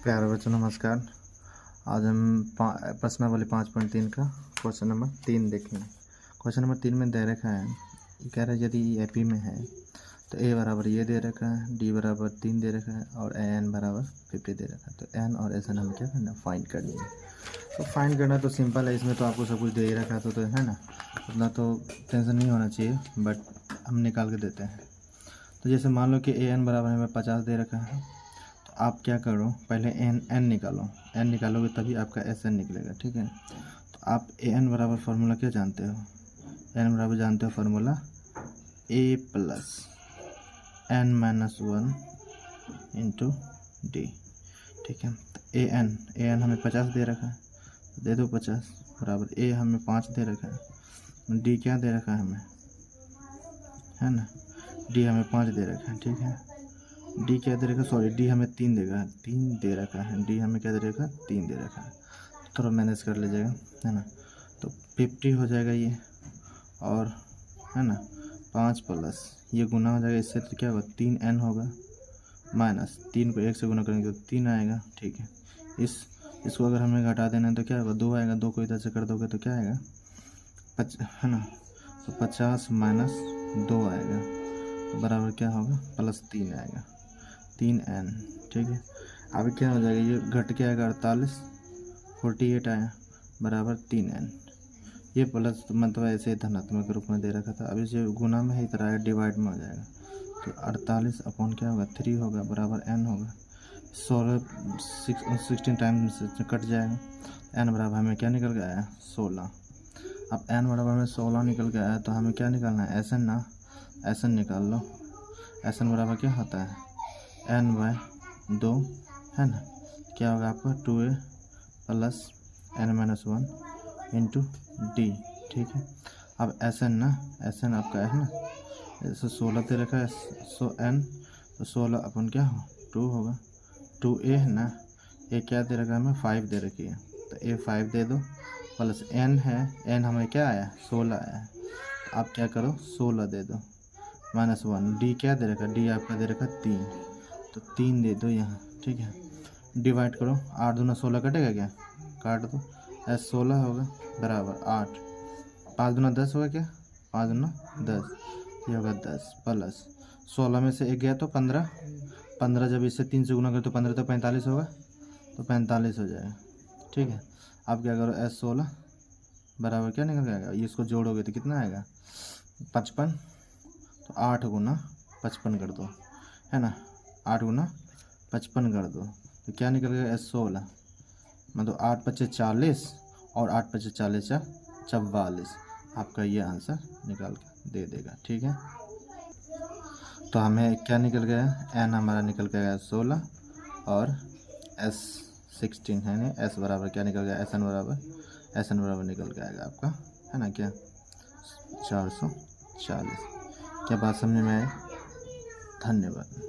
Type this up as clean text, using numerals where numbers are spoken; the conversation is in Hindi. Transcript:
प्यारे बच्चों नमस्कार। आज हम प्रश्नावली 5.3 का क्वेश्चन नंबर 3 देखेंगे। क्वेश्चन नंबर 3 में दे रखा है, ये कह रहा है यदि एपी में है तो ए बराबर ये दे रखा है, डी बराबर 3 दे रखा है और एन बराबर 50 दे रखा है। तो एन और एस एन हमें क्या करना है, फाइंड करनी है। तो फाइंड करना तो सिंपल है, इसमें तो आपको सब कुछ दे ही रखा तो है ना, उतना तो टेंशन नहीं होना चाहिए, बट हम निकाल के देते हैं। तो जैसे मान लो कि ए एन बराबर हमें 50 दे रखा है, तो आप क्या करो, पहले एन निकालो। एन निकालोगे तभी आपका एस एन निकलेगा, ठीक है। तो आप ए एन बराबर फार्मूला क्या जानते हो, एन बराबर जानते हो formula A plus n minus 1 into D, ठीक है। तो ए एन हमें 50 दे रखा है, दे दो 50 बराबर ए हमें 5 दे रखा है, डी क्या दे रखा है हमें, है ना, डी हमें 5 दे रखा है, ठीक है। डी क्या दे रखा है, सॉरी डी हमें 3 दे रखा है, डी हमें क्या दे रखा है, 3 दे रखा है। थोड़ा मैनेज कर लीजिएगा, है ना। तो 50 हो जाएगा ये, और है ना 5 प्लस ये गुना हो जाएगा इससे, तो क्या होगा 3n होगा, माइनस 3 को 1 से गुना करेंगे तो 3 आएगा, ठीक है। इसको अगर हमें घटा देना है तो क्या होगा, 2 आएगा, 2 को इधर से कर दोगे तो क्या आएगा, है ना। तो 50 माइनस 2 आएगा, तो बराबर क्या होगा, प्लस 3 आएगा, 3n, ठीक है। अभी क्या हो जाएगा, ये घट के आएगा 48 आया बराबर 3n। ये प्लस मतलब ऐसे धनात्मक रूप में दे रखा था, अभी से गुना में ही तरह डिवाइड में हो जाएगा। तो 48 अपॉन क्या होगा 3 होगा बराबर n होगा, 16 टाइम से कट जाएगा। n बराबर हमें क्या निकल गया है 16। अब n बराबर हमें 16 निकल गया है, तो हमें क्या निकालना है, एस एन ना, एस एन निकाल लो। एस एन बराबर क्या होता है n/2, है ना, क्या होगा आपका 2a plus n-1 into D, ठीक है। अब एस एन ना, एस एन आपका है ना, जैसे 16 दे रखा है, सो n तो 16 अपन क्या हो 2 होगा, 2a है ना, ए क्या दे रखा है हमें 5 दे रखी है, तो a 5 दे दो, प्लस n है, n हमें क्या आया 16 आया है, तो आप क्या करो 16 दे दो, माइनस 1, डी क्या दे रखा, डी आपका दे रखा 3, तो 3 दे दो यहाँ, ठीक है। डिवाइड करो, 8 दूना 16 कटेगा क्या, काट दो, एस 16 होगा बराबर 8, 5 दूना 10 होगा क्या, 5 दूना 10, ये होगा 10 प्लस 16 में से 1 गया तो 15 जब इससे 3 से गुना करो तो 15 तो 45 होगा, तो 45 हो जाएगा, ठीक है। अब क्या करो, एस 16 बराबर क्या निकल जाएगा, इसको जोड़ोगे तो कितना आएगा 55, तो 8 गुना 55 कर दो, है ना, 8 गुना 55 कर दो, तो क्या निकल गया एस 16, मतलब 8 पच्चे 40 और 8 पच्चे 40 44, आपका ये आंसर निकाल के दे देगा, ठीक है। तो हमें क्या निकल गया, एन हमारा निकल गया 16 और एस 16 है ना, एस बराबर क्या निकल गया, एस एन बराबर निकल के आएगा आपका, है ना, क्या 440। क्या बात समझ में आई, धन्यवाद।